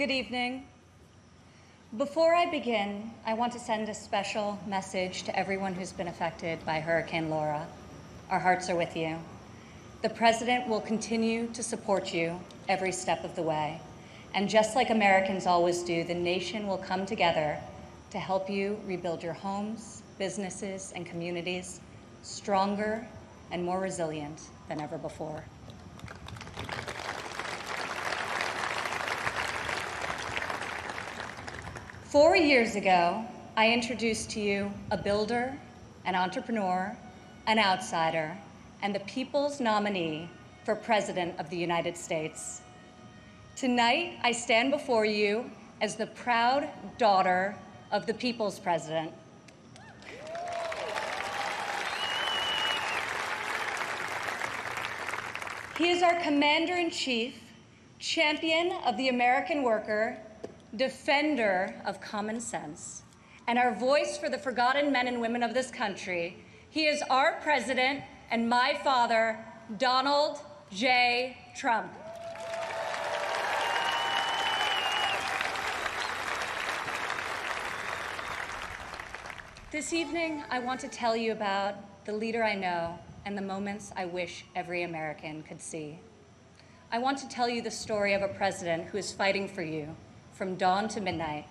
Good evening. Before I begin, I want to send a special message to everyone who's been affected by Hurricane Laura. Our hearts are with you. The President will continue to support you every step of the way. And just like Americans always do, the nation will come together to help you rebuild your homes, businesses, and communities stronger and more resilient than ever before. Four years ago, I introduced to you a builder, an entrepreneur, an outsider, and the people's nominee for President of the United States. Tonight, I stand before you as the proud daughter of the people's president. He is our commander-in-chief, champion of the American worker, defender of common sense, and our voice for the forgotten men and women of this country. He is our president and my father, Donald J. Trump. This evening, I want to tell you about the leader I know and the moments I wish every American could see. I want to tell you the story of a president who is fighting for you from dawn to midnight,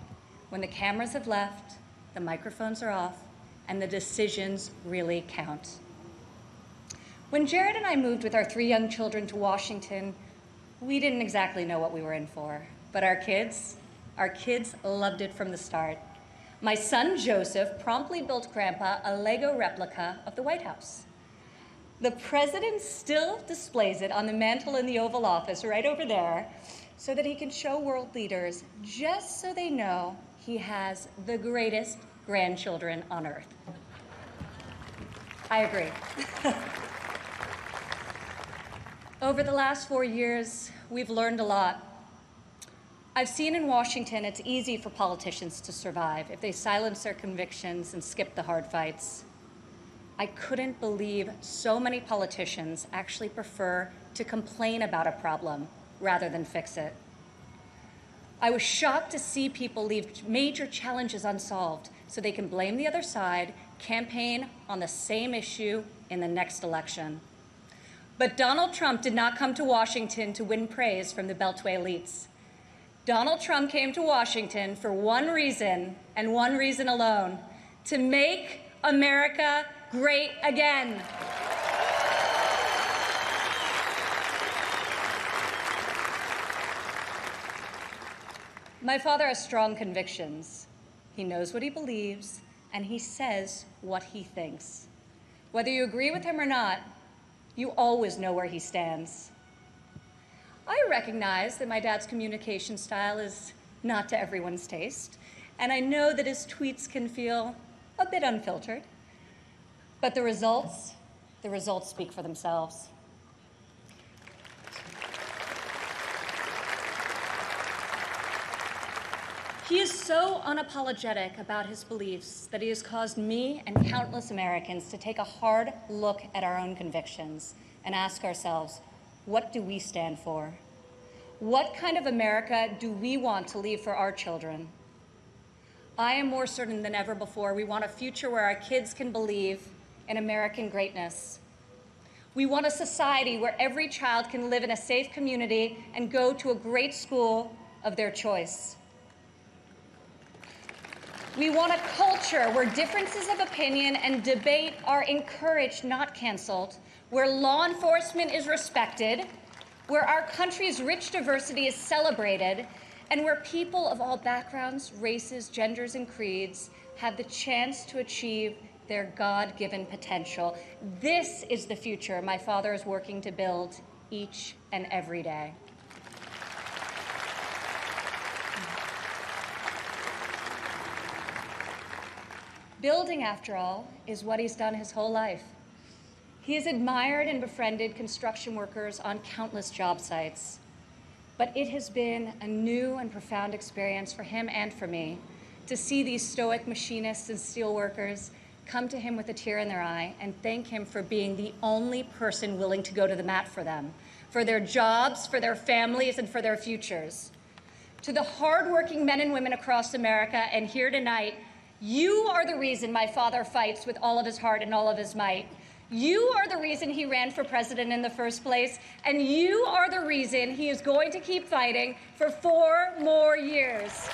when the cameras have left, the microphones are off, and the decisions really count. When Jared and I moved with our 3 young children to Washington, we didn't exactly know what we were in for, but our kids loved it from the start. My son, Joseph, promptly built Grandpa a Lego replica of the White House. The president still displays it on the mantle in the Oval Office right over there so that he can show world leaders, just so they know he has the greatest grandchildren on earth. I agree. Over the last 4 years, we've learned a lot. I've seen in Washington it's easy for politicians to survive if they silence their convictions and skip the hard fights. I couldn't believe so many politicians actually prefer to complain about a problem rather than fix it. I was shocked to see people leave major challenges unsolved so they can blame the other side, campaign on the same issue in the next election. But Donald Trump did not come to Washington to win praise from the Beltway elites. Donald Trump came to Washington for one reason, and one reason alone: to make America great again. My father has strong convictions. He knows what he believes, and he says what he thinks. Whether you agree with him or not, you always know where he stands. I recognize that my dad's communication style is not to everyone's taste, and I know that his tweets can feel a bit unfiltered. But the results speak for themselves. He is so unapologetic about his beliefs that he has caused me and countless Americans to take a hard look at our own convictions and ask ourselves, what do we stand for? What kind of America do we want to leave for our children? I am more certain than ever before we want a future where our kids can believe in American greatness. We want a society where every child can live in a safe community and go to a great school of their choice. We want a culture where differences of opinion and debate are encouraged, not canceled, where law enforcement is respected, where our country's rich diversity is celebrated, and where people of all backgrounds, races, genders, and creeds have the chance to achieve their God-given potential. This is the future my father is working to build each and every day. Building, after all, is what he's done his whole life. He has admired and befriended construction workers on countless job sites. But it has been a new and profound experience for him and for me to see these stoic machinists and steelworkers come to him with a tear in their eye and thank him for being the only person willing to go to the mat for them, for their jobs, for their families, and for their futures. To the hardworking men and women across America and here tonight, you are the reason my father fights with all of his heart and all of his might. You are the reason he ran for president in the first place, and you are the reason he is going to keep fighting for 4 more years.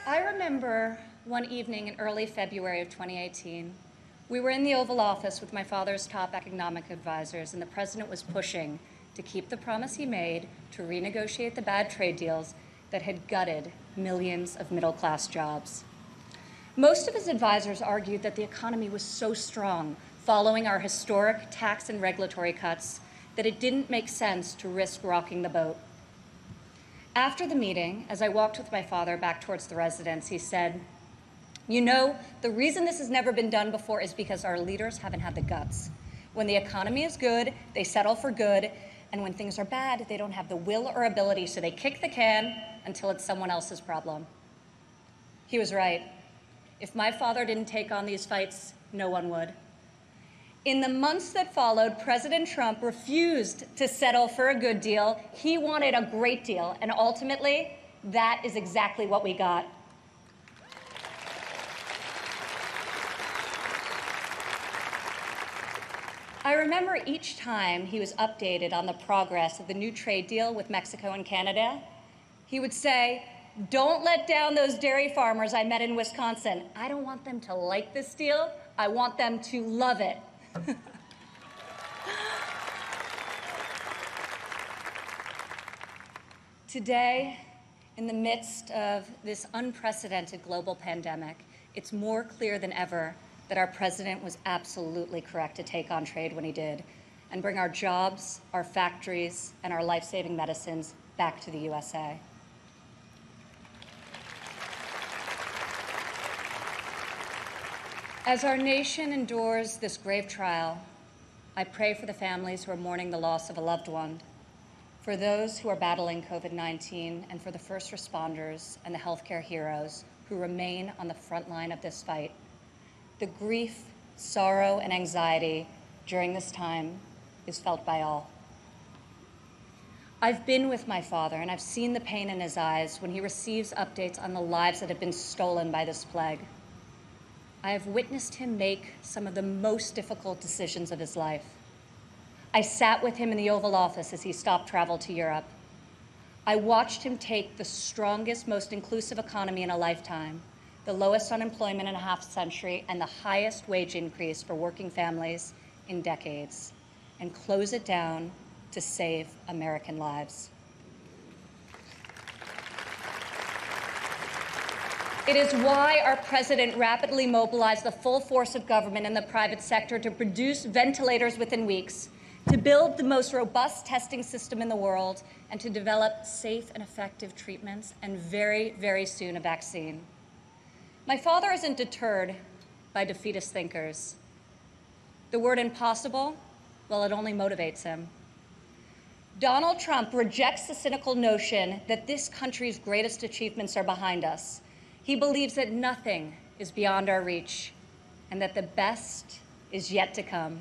I remember one evening in early February of 2018, we were in the Oval Office with my father's top economic advisors, and the president was pushing to keep the promise he made to renegotiate the bad trade deals that had gutted millions of middle-class jobs. Most of his advisors argued that the economy was so strong following our historic tax and regulatory cuts that it didn't make sense to risk rocking the boat. After the meeting, as I walked with my father back towards the residence, he said, "You know, the reason this has never been done before is because our leaders haven't had the guts. When the economy is good, they settle for good, and when things are bad, they don't have the will or ability, so they kick the can until it's someone else's problem." He was right. If my father didn't take on these fights, no one would. In the months that followed, President Trump refused to settle for a good deal. He wanted a great deal, and ultimately, that is exactly what we got. I remember each time he was updated on the progress of the new trade deal with Mexico and Canada, he would say, "Don't let down those dairy farmers I met in Wisconsin. I don't want them to like this deal. I want them to love it." Today, in the midst of this unprecedented global pandemic, it's more clear than ever that our president was absolutely correct to take on trade when he did and bring our jobs, our factories, and our life-saving medicines back to the USA. As our nation endures this grave trial, I pray for the families who are mourning the loss of a loved one, for those who are battling COVID-19, and for the first responders and the healthcare heroes who remain on the front line of this fight. The grief, sorrow, and anxiety during this time is felt by all. I've been with my father, and I've seen the pain in his eyes when he receives updates on the lives that have been stolen by this plague. I have witnessed him make some of the most difficult decisions of his life. I sat with him in the Oval Office as he stopped travel to Europe. I watched him take the strongest, most inclusive economy in a lifetime, the lowest unemployment in a half century, and the highest wage increase for working families in decades, and close it down to save American lives. It is why our president rapidly mobilized the full force of government and the private sector to produce ventilators within weeks, to build the most robust testing system in the world, and to develop safe and effective treatments, and very, very soon a vaccine. My father isn't deterred by defeatist thinkers. The word impossible, well, it only motivates him. Donald Trump rejects the cynical notion that this country's greatest achievements are behind us. He believes that nothing is beyond our reach and that the best is yet to come.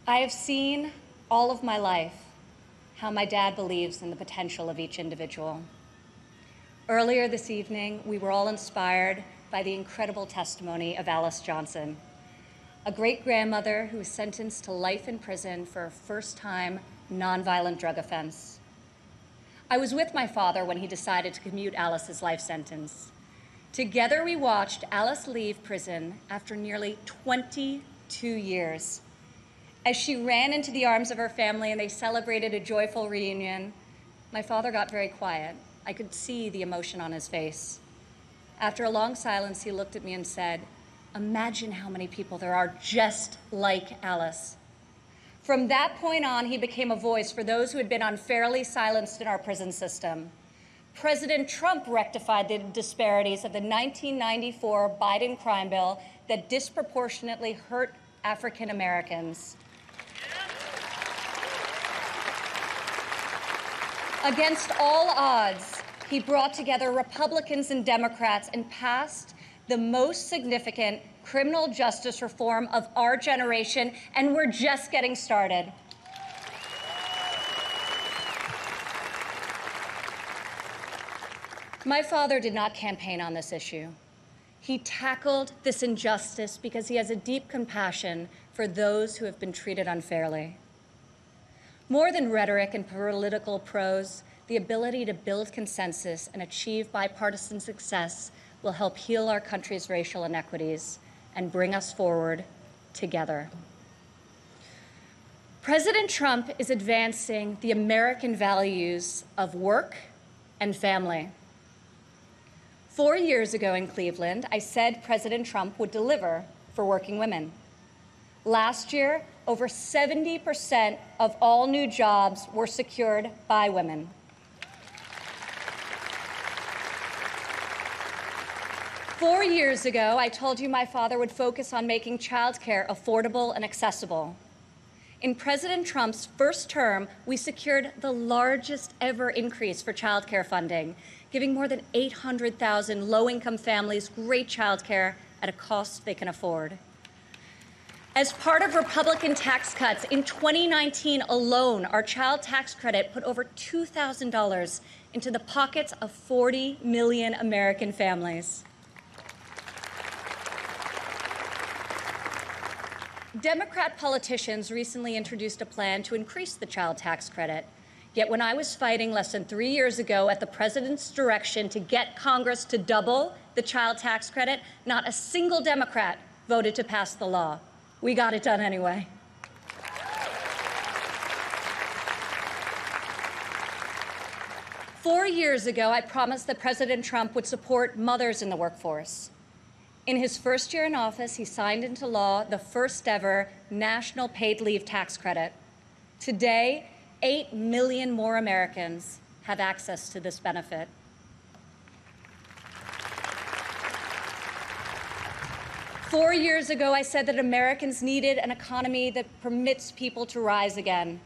I have seen all of my life how my dad believes in the potential of each individual. Earlier this evening, we were all inspired by the incredible testimony of Alice Johnson, a great-grandmother who was sentenced to life in prison for a first-time nonviolent drug offense. I was with my father when he decided to commute Alice's life sentence. Together, we watched Alice leave prison after nearly 22 years. As she ran into the arms of her family and they celebrated a joyful reunion, my father got very quiet. I could see the emotion on his face. After a long silence, he looked at me and said, "Imagine how many people there are just like Alice." From that point on, he became a voice for those who had been unfairly silenced in our prison system. President Trump rectified the disparities of the 1994 Biden crime bill that disproportionately hurt African Americans. Against all odds, he brought together Republicans and Democrats and passed the most significant criminal justice reform of our generation, and we're just getting started. My father did not campaign on this issue. He tackled this injustice because he has a deep compassion for those who have been treated unfairly. More than rhetoric and political prose, the ability to build consensus and achieve bipartisan success will help heal our country's racial inequities and bring us forward together. President Trump is advancing the American values of work and family. 4 years ago in Cleveland, I said President Trump would deliver for working women. Last year, over 70% of all new jobs were secured by women. Four years ago, I told you my father would focus on making childcare affordable and accessible. In President Trump's first term, we secured the largest ever increase for childcare funding, giving more than 800,000 low-income families great childcare at a cost they can afford. As part of Republican tax cuts, in 2019 alone, our child tax credit put over $2,000 into the pockets of 40 million American families. Democrat politicians recently introduced a plan to increase the child tax credit. Yet when I was fighting less than 3 years ago at the president's direction to get Congress to double the child tax credit, not a single Democrat voted to pass the law. We got it done anyway. Four years ago, I promised that President Trump would support mothers in the workforce. In his first year in office, he signed into law the first ever national paid leave tax credit. Today, 8 million more Americans have access to this benefit. 4 years ago, I said that Americans needed an economy that permits people to rise again.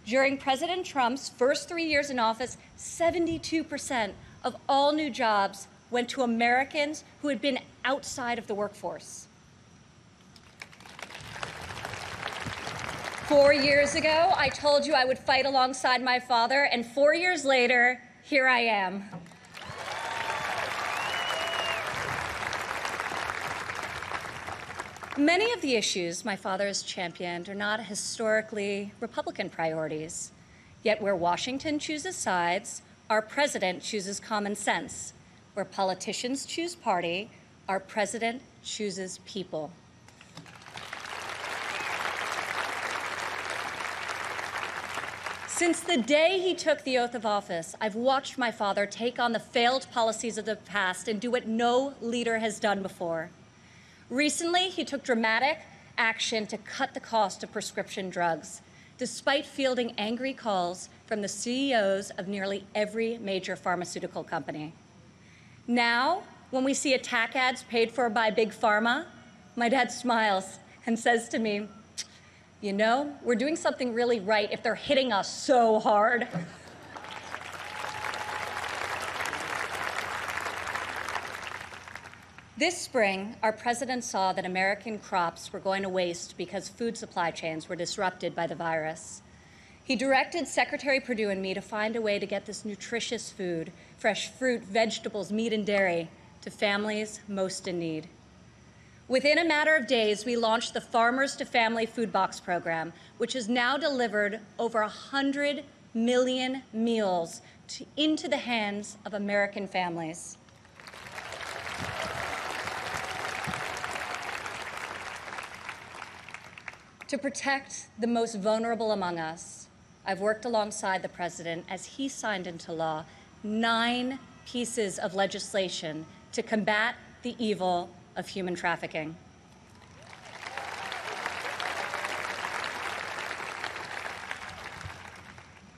During President Trump's first 3 years in office, 72% of all new jobs went to Americans who had been outside of the workforce. 4 years ago, I told you I would fight alongside my father, and 4 years later, here I am. Many of the issues my father has championed are not historically Republican priorities. Yet where Washington chooses sides, our president chooses common sense. Where politicians choose party, our president chooses people. Since the day he took the oath of office, I've watched my father take on the failed policies of the past and do what no leader has done before. Recently, he took dramatic action to cut the cost of prescription drugs, despite fielding angry calls from the CEOs of nearly every major pharmaceutical company. Now, when we see attack ads paid for by Big Pharma, my dad smiles and says to me, "You know, we're doing something really right if they're hitting us so hard." This spring, our president saw that American crops were going to waste because food supply chains were disrupted by the virus. He directed Secretary Perdue and me to find a way to get this nutritious food, fresh fruit, vegetables, meat, and dairy, to families most in need. Within a matter of days, we launched the Farmers to Family Food Box program, which has now delivered over 100 million meals into the hands of American families. To protect the most vulnerable among us, I've worked alongside the president as he signed into law 9 pieces of legislation to combat the evil of human trafficking.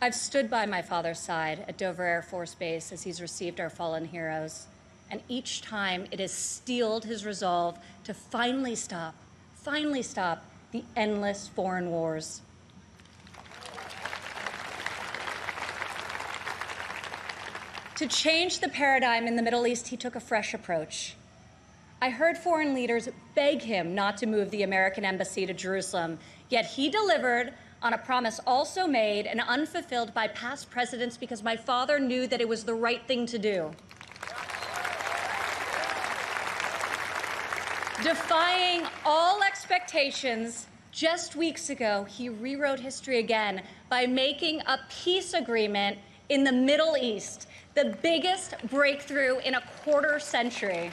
I've stood by my father's side at Dover Air Force Base as he's received our fallen heroes, and each time it has steeled his resolve to finally stop the endless foreign wars. To change the paradigm in the Middle East, he took a fresh approach. I heard foreign leaders beg him not to move the American embassy to Jerusalem, yet he delivered on a promise also made and unfulfilled by past presidents because my father knew that it was the right thing to do. Defying all expectations, just weeks ago, he rewrote history again by making a peace agreement in the Middle East, the biggest breakthrough in a quarter century.